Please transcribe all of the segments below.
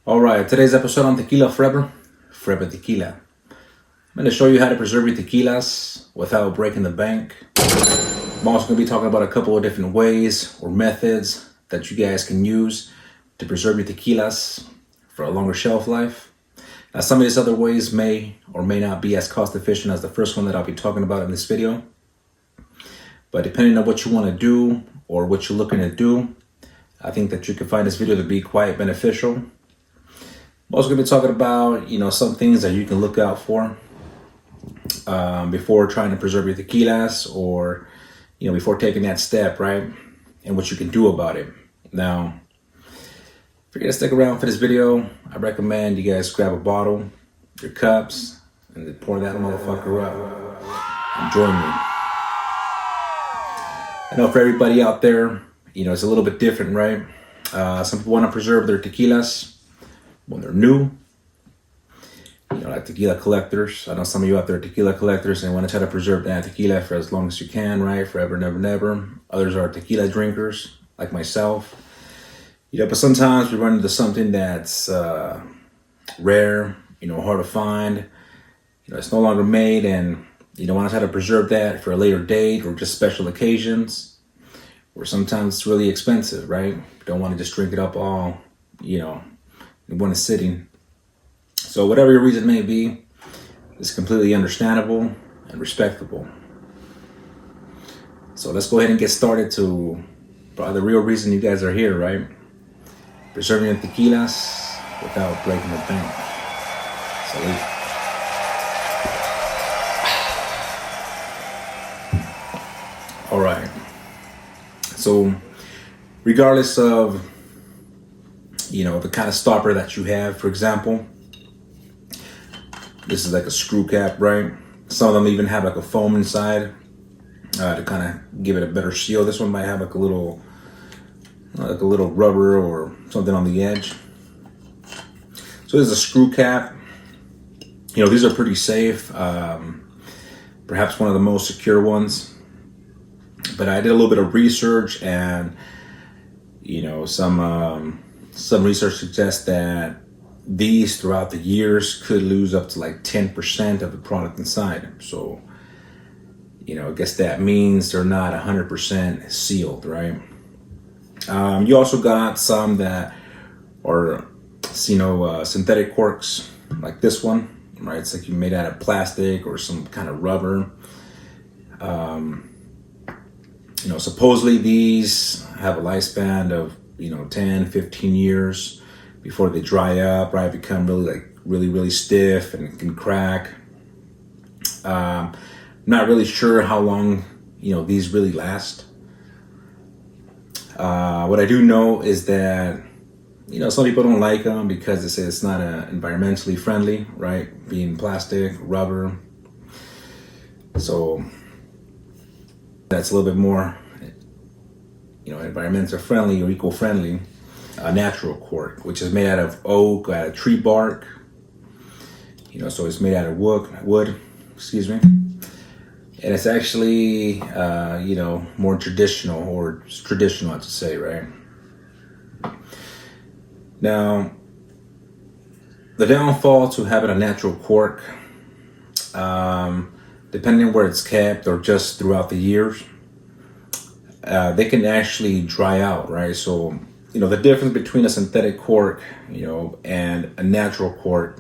All right, today's episode on Tequila Forever Tequila. I'm going to show you how to preserve your tequilas without breaking the bank. I'm also going to be talking about a couple of different ways or methods that you guys can use to preserve your tequilas for a longer shelf life. Now, some of these other ways may or may not be as cost efficient as the first one that I'll be talking about in this video. But depending on what you want to do or what you're looking to do, I think that you can find this video to be quite beneficial. I'm also going to be talking about, some things that you can look out for before trying to preserve your tequilas or, before taking that step, right? And what you can do about it. Now, if you're going to stick around for this video, I recommend you guys grab a bottle, your cups, and then pour that motherfucker up and join me. I know for everybody out there, it's a little bit different, right? Some people want to preserve their tequilas when they're new, like tequila collectors. I know some of you out there are tequila collectors and want to try to preserve that tequila for as long as you can, right? Forever, never, never. Others are tequila drinkers, like myself. But sometimes we run into something that's rare, hard to find. It's no longer made, and you don't want to try to preserve that for a later date or just special occasions, or sometimes it's really expensive, right? You don't want to just drink it up all, in one sitting. So whatever your reason may be, it's completely understandable and respectable. So let's go ahead and get started to probably the real reason you guys are here, right? Preserving your tequilas without breaking the bank. Salud. All right. So regardless of the kind of stopper that you have, for example, this is like a screw cap, right? Some of them even have like a foam inside to kind of give it a better seal. This one might have like a little rubber or something on the edge. So this is a screw cap. These are pretty safe. Perhaps one of the most secure ones. But I did a little bit of research, and some research suggests that these throughout the years could lose up to like 10% of the product inside. So, I guess that means they're not 100% sealed, right? You also got some that are, synthetic corks, like this one, right? It's like you made out of plastic or some kind of rubber. Supposedly these have a lifespan of 10, 15 years before they dry up, right? Become really stiff and can crack. Not really sure how long, these really last. What I do know is that, some people don't like them because they say it's not environmentally friendly, right? Being plastic, rubber. So that's a little bit more, environmental friendly or eco-friendly. A natural cork, which is made out of oak, out of tree bark. So it's made out of wood, excuse me. And it's actually, more traditional, or traditional, I should say, right? Now, the downfall to having a natural cork, depending on where it's kept or just throughout the years, they can actually dry out, right? So, the difference between a synthetic cork, and a natural cork,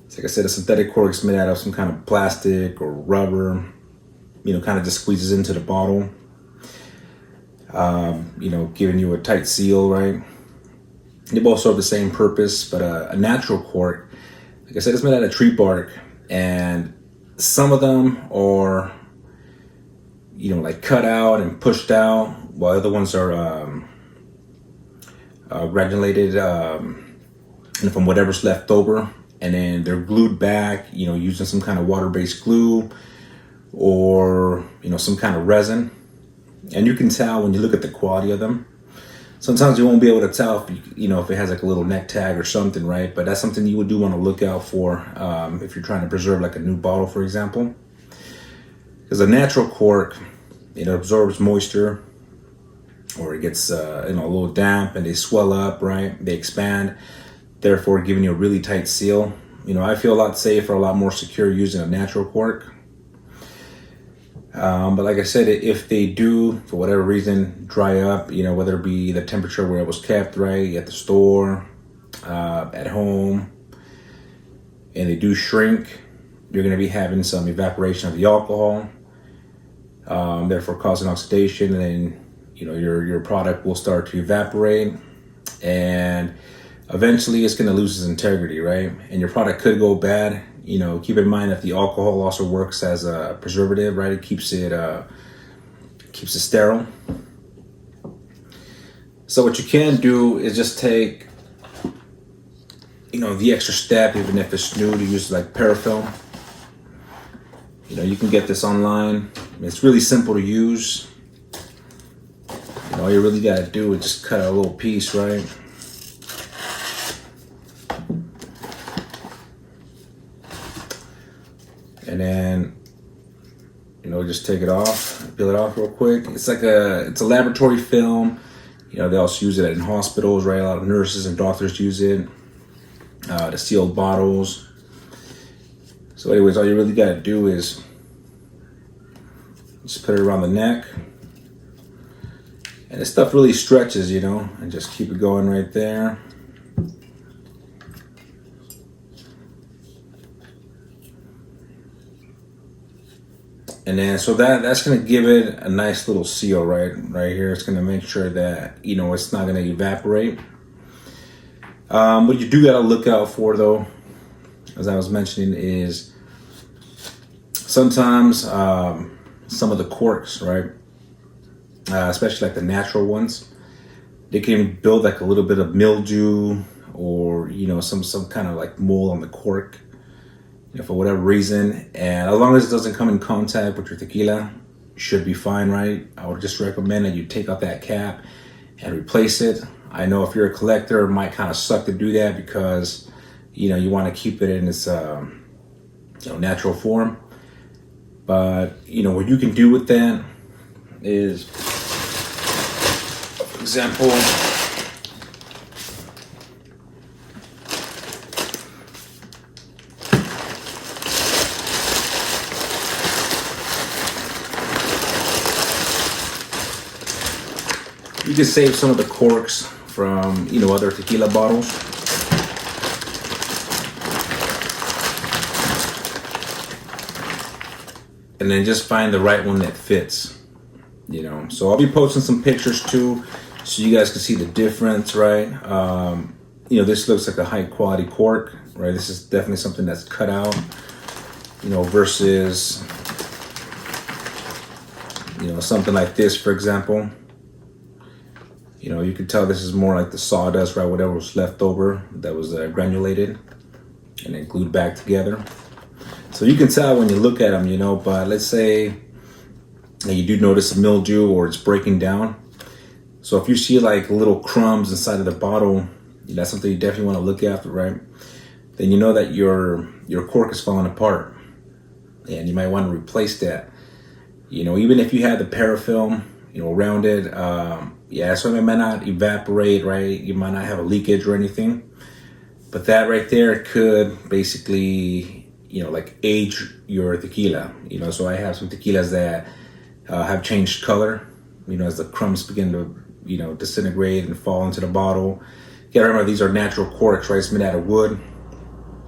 it's like I said, a synthetic cork is made out of some kind of plastic or rubber, kind of just squeezes into the bottle, giving you a tight seal, right? They both serve the same purpose, but a natural cork, like I said, it's made out of tree bark, and some of them are, like cut out and pushed out, while other ones are granulated from whatever's left over, and then they're glued back, using some kind of water-based glue or some kind of resin. And you can tell when you look at the quality of them. Sometimes you won't be able to tell if it has like a little neck tag or something, right? But that's something you would do want to look out for if you're trying to preserve like a new bottle, for example. Because a natural cork, it absorbs moisture, or it gets a little damp, and they swell up, right? They expand. therefore giving you a really tight seal. You know, I feel a lot safer, a lot more secure using a natural cork. But like I said, if they do, for whatever reason, dry up, you know, whether it be the temperature where it was kept, right, at the store, at home, and they do shrink, you're going to be having some evaporation of the alcohol, therefore causing oxidation, and then, you know, your product will start to evaporate, and eventually it's going to lose its integrity, right? And your product could go bad. You know, keep in mind that the alcohol also works as a preservative, right? It keeps it sterile. So what you can do is just take, you know, the extra step, even if it's new, to use like Parafilm. You know, you can get this online. It's really simple to use. You know, all you really gotta do is just cut a little piece, right? And then, you know, just take it off, peel it off real quick. It's a laboratory film. You know, they also use it in hospitals, right? A lot of nurses and doctors use it to seal bottles. So anyways, all you really got to do is just put it around the neck. And this stuff really stretches, you know, and just keep it going right there. And then, so that's going to give it a nice little seal right here. It's going to make sure that, you know, it's not going to evaporate. What you do got to look out for, though, as I was mentioning, is sometimes some of the corks, right, especially like the natural ones, they can build like a little bit of mildew, or, you know, some kind of like mold on the cork, you know, for whatever reason. And as long as it doesn't come in contact with your tequila, you should be fine, right? I would just recommend that you take out that cap and replace it. I know if you're a collector, it might kind of suck to do that because, you know, you want to keep it in its you know, natural form. But, you know, what you can do with that is, for example, you can save some of the corks from, you know, other tequila bottles. And then just find the right one that fits, you know. So I'll be posting some pictures too, so you guys can see the difference, right? You know, this looks like a high quality cork, right? This is definitely something that's cut out, you know, versus, you know, something like this, for example. You know, you can tell this is more like the sawdust, right? Whatever was left over that was granulated and then glued back together. So you can tell when you look at them, you know, but let's say that you do notice a mildew or it's breaking down. So if you see like little crumbs inside of the bottle, that's something you definitely want to look after, right? Then you know that your cork is falling apart and you might want to replace that. You know, even if you had the Parafilm, you know, around it, yeah, so it might not evaporate, right? You might not have a leakage or anything, but that right there could basically, you know, like age your tequila. You know, so I have some tequilas that have changed color, you know, as the crumbs begin to, you know, disintegrate and fall into the bottle. You gotta remember, these are natural corks, right? It's made out of wood,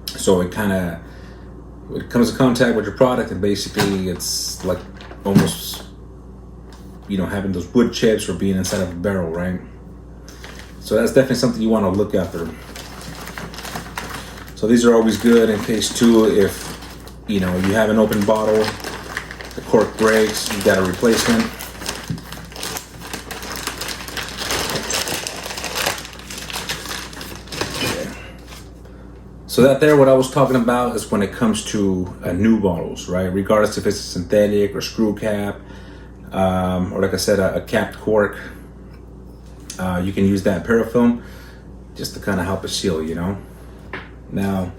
so it kind of, it comes in contact with your product, and basically it's like almost, you know, having those wood chips or being inside of a barrel, right? So that's definitely something you want to look after. So these are always good in case too, if, you know, you have an open bottle, the cork breaks, you got a replacement. Okay. So that there, what I was talking about is when it comes to new bottles, right? Regardless if it's a synthetic or screw cap, or like I said, a capped cork, you can use that Parafilm just to kind of help it seal, you know. Now,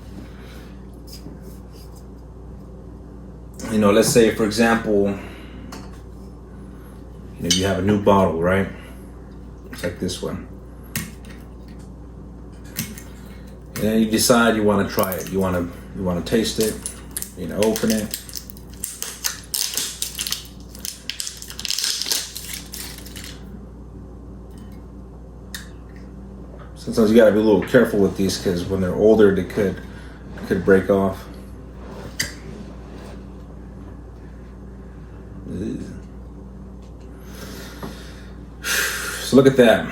you know, let's say, for example, you know, you have a new bottle, right? It's like this one. And you decide you want to try it. You want to taste it. You know, open it. Sometimes you got to be a little careful with these because when they're older, they could break off. So look at that.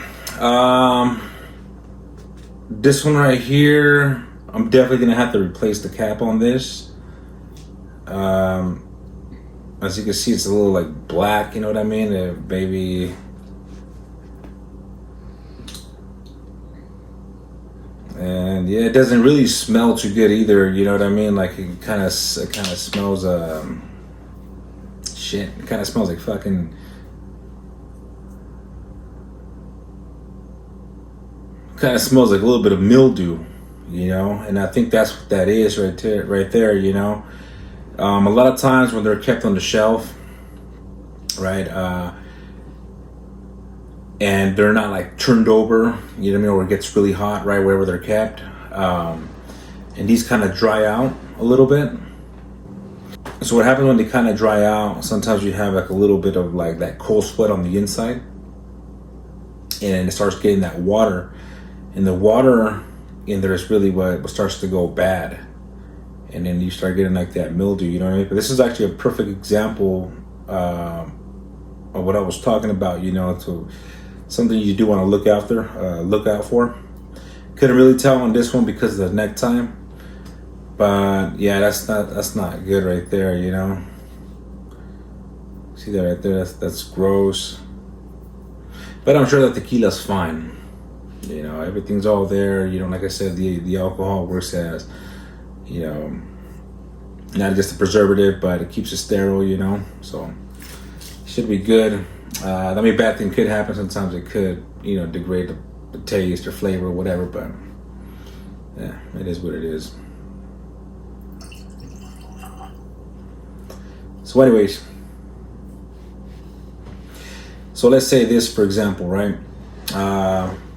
This one right here, I'm definitely gonna have to replace the cap on this. As you can see, it's a little like black, you know what I mean? Maybe. And yeah, it doesn't really smell too good either, you know what I mean? Like it kind of smells shit. It kind of smells like fucking. Kind of smells like a little bit of mildew, you know, and I think that's what that is right there, you know. A lot of times when they're kept on the shelf, right, and they're not like turned over, you know what I mean, or it gets really hot, right, wherever they're kept, and these kind of dry out a little bit. So what happens when they kind of dry out, sometimes you have like a little bit of like that cold sweat on the inside, and it starts getting that water. And the water in there is really what starts to go bad. And then you start getting like that mildew, you know what I mean? But this is actually a perfect example of what I was talking about, you know, to something you do want to look out for. Couldn't really tell on this one because of the neck time. But yeah, that's not good right there, you know. See that right there? That's gross. But I'm sure that tequila's fine. You know, everything's all there. You know, like I said, the alcohol works as, you know, not just a preservative, but it keeps it sterile, you know. So, should be good. I mean, bad thing could happen. Sometimes it could, you know, degrade the taste or flavor or whatever. But, yeah, it is what it is. So anyways, so let's say this, for example, right?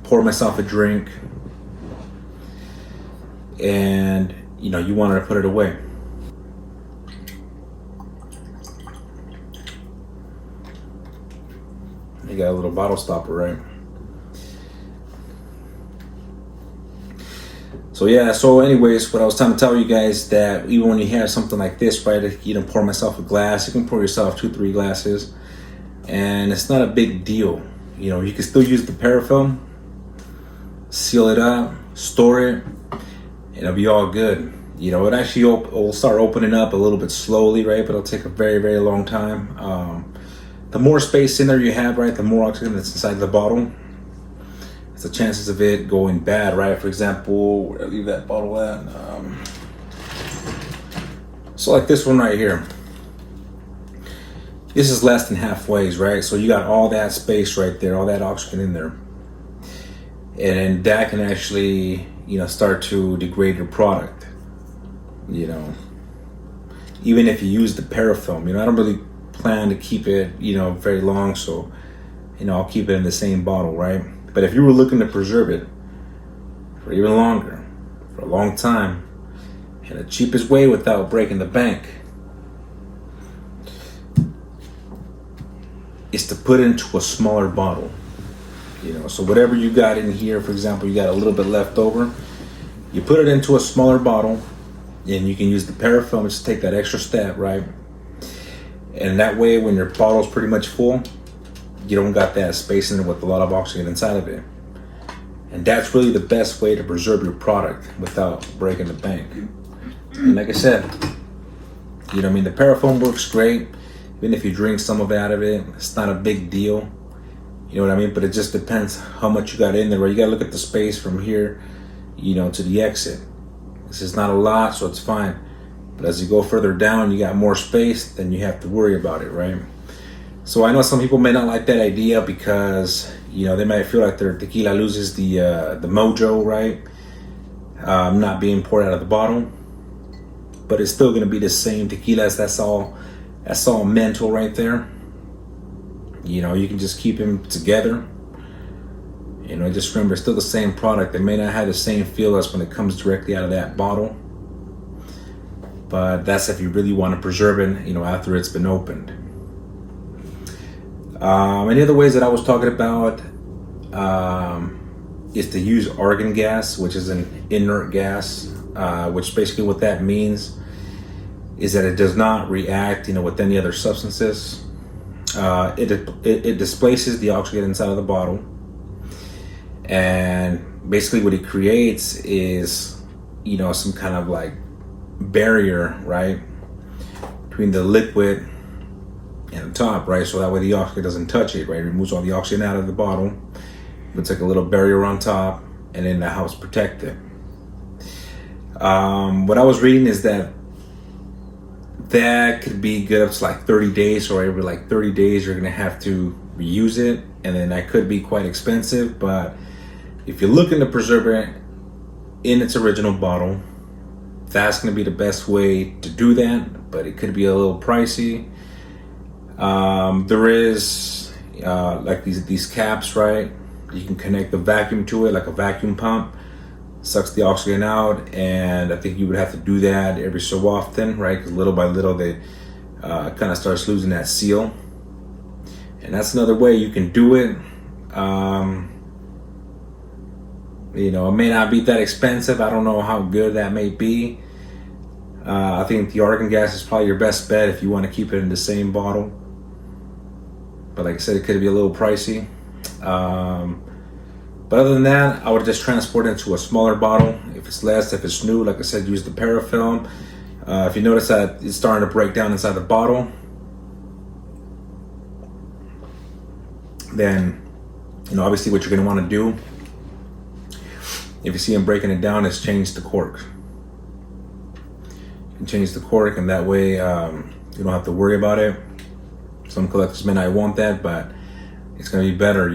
Pour myself a drink and you know you wanted to put it away. You got a little bottle stopper, right? So yeah, so anyways, what I was trying to tell you guys, that even when you have something like this, right, you know, pour myself a glass, you can pour yourself 2-3 glasses and it's not a big deal. You know, you can still use the Parafilm, seal it up, store it, and it'll be all good. You know, it actually will start opening up a little bit slowly, right? But it'll take a very, very long time. The more space in there you have, right, the more oxygen that's inside the bottle, it's the chances of it going bad, right? For example, where I leave that bottle at. So like this one right here. This is less than halfway, right? So you got all that space right there, all that oxygen in there. And that can actually, you know, start to degrade your product, you know, even if you use the Parafilm. You know, I don't really plan to keep it, you know, very long, so, you know, I'll keep it in the same bottle, right? But if you were looking to preserve it for even longer, for a long time, and the cheapest way without breaking the bank is to put it into a smaller bottle. You know, so whatever you got in here, for example, you got a little bit left over, you put it into a smaller bottle, and you can use the Parafilm just to take that extra step, right? And that way, when your bottle's pretty much full, you don't got that space in it with a lot of oxygen inside of it. And that's really the best way to preserve your product without breaking the bank. And like I said, you know what I mean, the Parafilm works great. Even if you drink some of it out of it, it's not a big deal. You know what I mean? But it just depends how much you got in there, right? You gotta look at the space from here, you know, to the exit. This is not a lot, so it's fine. But as you go further down, you got more space, then you have to worry about it, right? So I know some people may not like that idea because, you know, they might feel like their tequila loses the mojo, right? Not being poured out of the bottle. But it's still gonna be the same tequilas. That's all mental right there. You know, you can just keep them together Just remember, it's still the same product. It may not have the same feel as when it comes directly out of that bottle, but that's if you really want to preserve it, after it's been opened. Any other ways that I was talking about is to use argon gas, which is an inert gas, which basically what that means is that it does not react, with any other substances. It displaces the oxygen inside of the bottle, and basically what it creates is, some kind of like barrier, right, between the liquid and the top, right? So that way the oxygen doesn't touch it, right? It removes all the oxygen out of the bottle. It's like a little barrier on top, and then that helps protect it. What I was reading is that could be good up to like 30 days, or every like 30 days you're gonna have to reuse it, and then that could be quite expensive. But if you're looking to preserve it in its original bottle, that's gonna be the best way to do that, but it could be a little pricey. There is like these caps, right? You can connect the vacuum to it, like a vacuum pump, sucks the oxygen out, and I think you would have to do that every so often, right? Because little by little they kind of starts losing that seal, and that's another way you can do it. It may not be that expensive. I don't know how good that may be. I think the argon gas is probably your best bet if you want to keep it in the same bottle. But like I said, it could be a little pricey. But other than that, I would just transport it into a smaller bottle. If it's less, if it's new, like I said, use the Parafilm. If you notice that it's starting to break down inside the bottle, then obviously what you're going to want to do, if you see them breaking it down, is change the cork. You can change the cork, and that way you don't have to worry about it. Some collectors may not want that, but it's going to be better,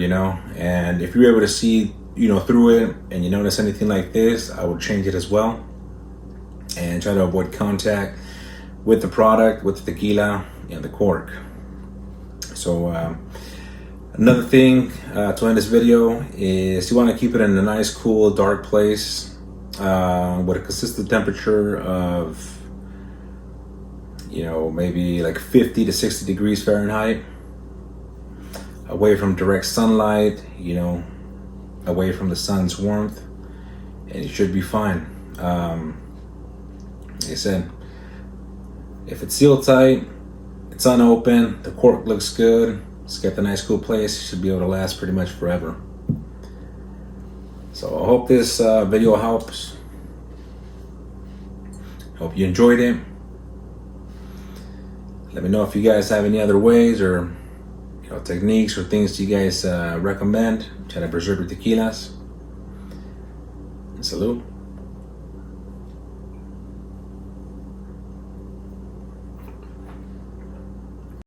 and if you're able to see, through it, and you notice anything like this, I would change it as well, and try to avoid contact with the product, with the tequila, and the cork. So another thing to end this video is you want to keep it in a nice, cool, dark place with a consistent temperature of maybe like 50 to 60 degrees Fahrenheit, away from direct sunlight, away from the sun's warmth, and it should be fine. Like I said, if it's sealed tight, it's unopened, the cork looks good, it's got the nice cool place, it should be able to last pretty much forever. So I hope this video helps. Hope you enjoyed it. Let me know if you guys have any other ways or techniques or things you guys recommend. Try to preserve your tequilas. Salud.